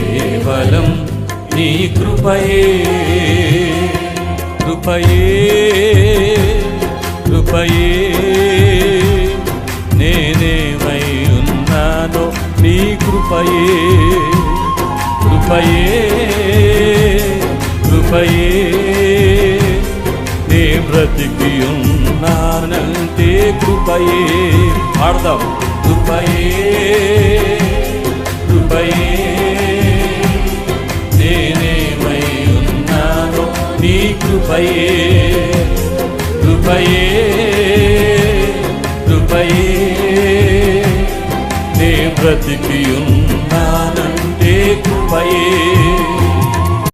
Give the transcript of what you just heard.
కేవలం నీ కృపయే కృపయే కృపయే నేనేమై ఉన్నానో నీ కృపయే కృపయే కృపయే నే బ్రతికి ఉన్నానంటే కృపయే పాడదాం కృపయే కృపయే నేనేమై ఉన్నానో నీ కృపయే కృపయే కృపయే నే బ్రతికి ఉన్నానంటే కృపయే